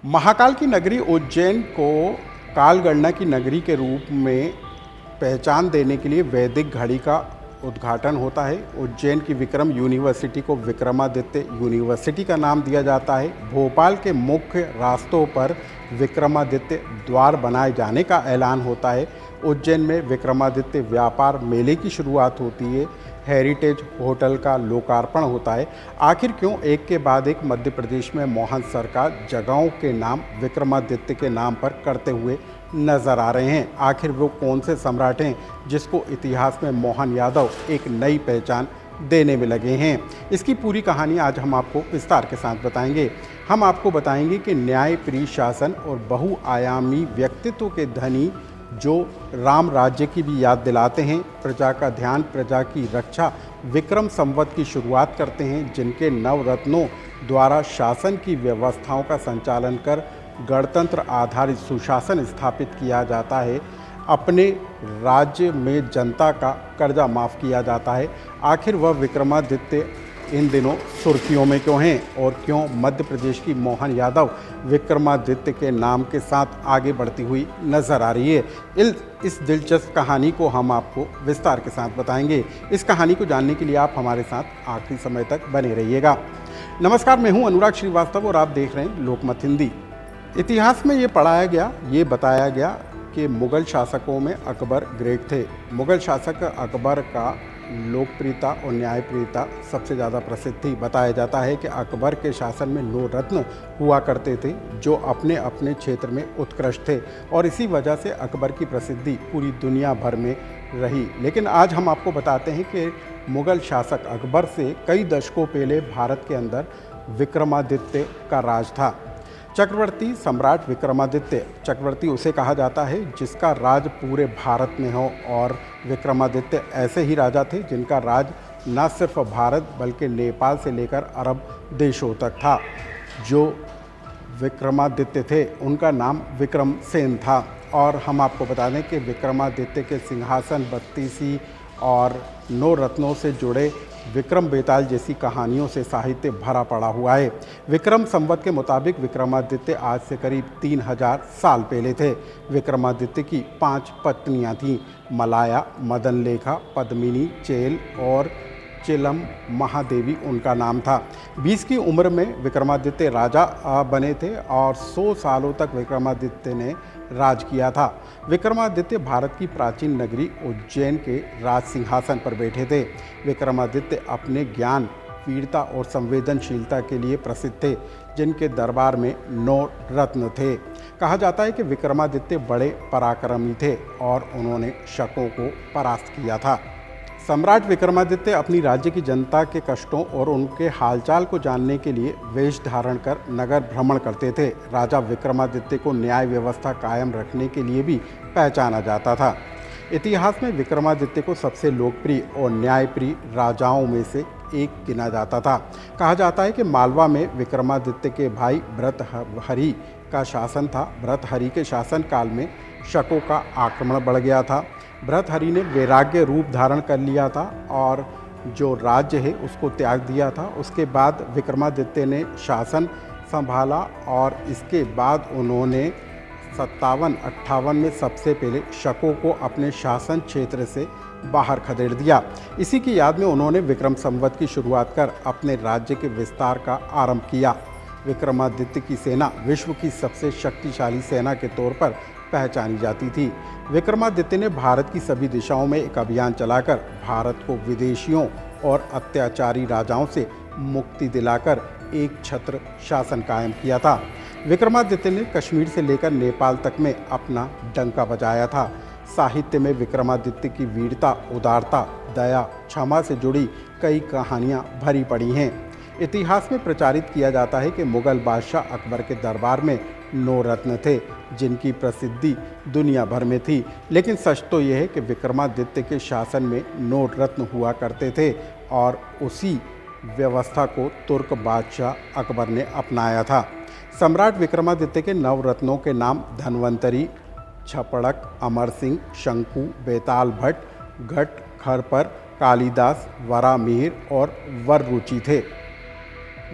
महाकाल की नगरी उज्जैन को कालगणना की नगरी के रूप में पहचान देने के लिए वैदिक घड़ी का उद्घाटन होता है। उज्जैन की विक्रम यूनिवर्सिटी को विक्रमादित्य यूनिवर्सिटी का नाम दिया जाता है। भोपाल के मुख्य रास्तों पर विक्रमादित्य द्वार बनाए जाने का ऐलान होता है। उज्जैन में विक्रमादित्य व्यापार मेले की शुरुआत होती है। हेरिटेज होटल का लोकार्पण होता है। आखिर क्यों एक के बाद एक मध्य प्रदेश में मोहन सरकार जगहों के नाम विक्रमादित्य के नाम पर करते हुए नजर आ रहे हैं? आखिर वो कौन से सम्राट हैं जिसको इतिहास में मोहन यादव एक नई पहचान देने में लगे हैं? इसकी पूरी कहानी आज हम आपको विस्तार के साथ बताएंगे। हम आपको बताएंगे कि न्यायप्रिय शासन और बहुआयामी व्यक्तित्व के धनी जो राम राज्य की भी याद दिलाते हैं, प्रजा का ध्यान, प्रजा की रक्षा, विक्रम संवत की शुरुआत करते हैं, जिनके नवरत्नों द्वारा शासन की व्यवस्थाओं का संचालन कर गणतंत्र आधारित सुशासन स्थापित किया जाता है। अपने राज्य में जनता का कर्जा माफ़ किया जाता है। आखिर वह विक्रमादित्य इन दिनों सुर्खियों में क्यों हैं और क्यों मध्य प्रदेश की मोहन यादव विक्रमादित्य के नाम के साथ आगे बढ़ती हुई नजर आ रही है? इस दिलचस्प कहानी को हम आपको विस्तार के साथ बताएंगे। इस कहानी को जानने के लिए आप हमारे साथ आखिरी समय तक बने रहिएगा। नमस्कार, मैं हूं अनुराग श्रीवास्तव और आप देख रहे हैं लोकमत हिंदी। इतिहास में ये बताया गया कि मुग़ल शासकों में अकबर ग्रेट थे। मुग़ल शासक अकबर का लोकप्रियता और न्यायप्रियता सबसे ज़्यादा प्रसिद्ध थी। बताया जाता है कि अकबर के शासन में 9 रत्न हुआ करते थे जो अपने अपने क्षेत्र में उत्कृष्ट थे और इसी वजह से अकबर की प्रसिद्धि पूरी दुनिया भर में रही। लेकिन आज हम आपको बताते हैं कि मुग़ल शासक अकबर से कई दशकों पहले भारत के अंदर विक्रमादित्य का राज था। चक्रवर्ती सम्राट विक्रमादित्य, चक्रवर्ती उसे कहा जाता है जिसका राज पूरे भारत में हो, और विक्रमादित्य ऐसे ही राजा थे जिनका राज न सिर्फ भारत बल्कि नेपाल से लेकर अरब देशों तक था। जो विक्रमादित्य थे उनका नाम विक्रमसेन था। और हम आपको बता दें कि विक्रमादित्य के सिंहासन, बत्तीसी और 9 रत्नों से जुड़े विक्रम बेताल जैसी कहानियों से साहित्य भरा पड़ा हुआ है। विक्रम संवत के मुताबिक विक्रमादित्य आज से करीब 3000 साल पहले थे। विक्रमादित्य की 5 पत्नियां थीं। मलाया, मदनलेखा, पद्मिनी, चेल और चिलम महादेवी उनका नाम था। 20 की उम्र में विक्रमादित्य राजा बने थे और 100 सालों तक विक्रमादित्य ने राज किया था। विक्रमादित्य भारत की प्राचीन नगरी उज्जैन के राज सिंहासन पर बैठे थे। विक्रमादित्य अपने ज्ञान, वीरता और संवेदनशीलता के लिए प्रसिद्ध थे, जिनके दरबार में 9 रत्न थे। कहा जाता है कि विक्रमादित्य बड़े पराक्रमी थे और उन्होंने शकों को परास्त किया था। सम्राट विक्रमादित्य अपनी राज्य की जनता के कष्टों और उनके हालचाल को जानने के लिए वेश धारण कर नगर भ्रमण करते थे। राजा विक्रमादित्य को न्याय व्यवस्था कायम रखने के लिए भी पहचाना जाता था। इतिहास में विक्रमादित्य को सबसे लोकप्रिय और न्यायप्रिय राजाओं में से एक गिना जाता था। कहा जाता है कि मालवा में विक्रमादित्य के भाई भर्तृहरि का शासन था। भर्तृहरि के शासनकाल में शकों का आक्रमण बढ़ गया था। भर्तृहरि ने वैराग्य रूप धारण कर लिया था और जो राज्य है उसको त्याग दिया था। उसके बाद विक्रमादित्य ने शासन संभाला और इसके बाद उन्होंने 57-58 में सबसे पहले शकों को अपने शासन क्षेत्र से बाहर खदेड़ दिया। इसी की याद में उन्होंने विक्रम संवत की शुरुआत कर अपने राज्य के विस्तार का आरंभ किया। विक्रमादित्य की सेना विश्व की सबसे शक्तिशाली सेना के तौर पर पहचानी जाती थी। विक्रमादित्य ने भारत की सभी दिशाओं में एक अभियान चलाकर भारत को विदेशियों और अत्याचारी राजाओं से मुक्ति दिलाकर एक छत्र शासन कायम किया था। विक्रमादित्य ने कश्मीर से लेकर नेपाल तक में अपना डंका बजाया था। साहित्य में विक्रमादित्य की वीरता, उदारता, दया, क्षमा से जुड़ी कई कहानियाँ भरी पड़ी हैं। इतिहास में प्रचारित किया जाता है कि मुग़ल बादशाह अकबर के दरबार में 9 रत्न थे जिनकी प्रसिद्धि दुनिया भर में थी। लेकिन सच तो यह है कि विक्रमादित्य के शासन में 9 रत्न हुआ करते थे और उसी व्यवस्था को तुर्क बादशाह अकबर ने अपनाया था। सम्राट विक्रमादित्य के 9 रत्नों के नाम धन्वंतरी, छपड़क, अमर सिंह, शंकु, बेताल भट्ट, घट, खरपर, कालिदास, वरामिहिर और वररुचि थे।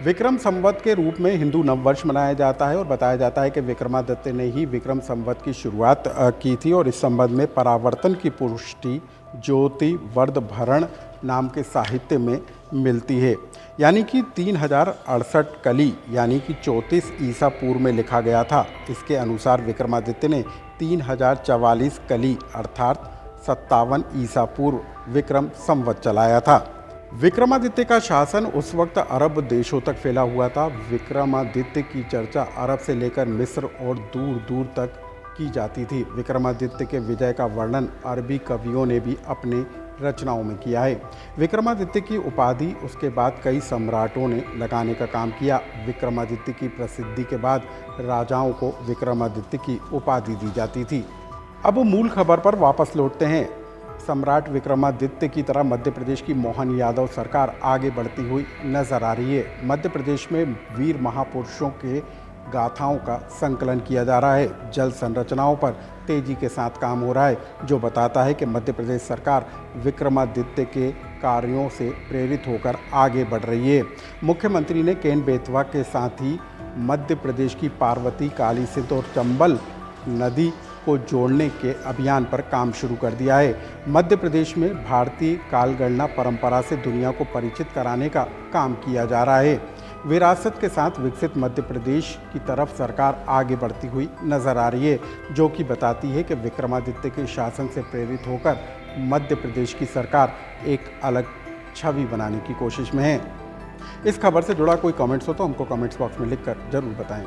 विक्रम संवत के रूप में हिंदू नववर्ष मनाया जाता है और बताया जाता है कि विक्रमादित्य ने ही विक्रम संवत की शुरुआत की थी और इस संबंध में परावर्तन की पुष्टि ज्योति वर्धभरण नाम के साहित्य में मिलती है। यानी कि 3068 कली यानी कि 34 ईसा पूर्व में लिखा गया था। इसके अनुसार विक्रमादित्य ने 3044 कली अर्थात 57 ईसा पूर्व विक्रम संवत चलाया था। विक्रमादित्य का शासन उस वक्त अरब देशों तक फैला हुआ था। विक्रमादित्य की चर्चा अरब से लेकर मिस्र और दूर दूर तक की जाती थी। विक्रमादित्य के विजय का वर्णन अरबी कवियों ने भी अपने रचनाओं में किया है। विक्रमादित्य की उपाधि उसके बाद कई सम्राटों ने लगाने का काम किया। विक्रमादित्य की प्रसिद्धि के बाद राजाओं को विक्रमादित्य की उपाधि दी जाती थी। अब मूल खबर पर वापस लौटते हैं। सम्राट विक्रमादित्य की तरह मध्य प्रदेश की मोहन यादव सरकार आगे बढ़ती हुई नजर आ रही है। मध्य प्रदेश में वीर महापुरुषों के गाथाओं का संकलन किया जा रहा है। जल संरचनाओं पर तेजी के साथ काम हो रहा है, जो बताता है कि मध्य प्रदेश सरकार विक्रमादित्य के कार्यों से प्रेरित होकर आगे बढ़ रही है। मुख्यमंत्री ने केन बेतवा के साथ ही मध्य प्रदेश की पार्वती, काली सिंध और चंबल नदी को जोड़ने के अभियान पर काम शुरू कर दिया है। मध्य प्रदेश में भारतीय कालगणना परंपरा से दुनिया को परिचित कराने का काम किया जा रहा है। विरासत के साथ विकसित मध्य प्रदेश की तरफ सरकार आगे बढ़ती हुई नजर आ रही है, जो कि बताती है कि विक्रमादित्य के शासन से प्रेरित होकर मध्य प्रदेश की सरकार एक अलग छवि बनाने की कोशिश में है। इस खबर से जुड़ा कोई कमेंट्स हो तो हमको कमेंट्स बॉक्स में लिखकर जरूर बताएं।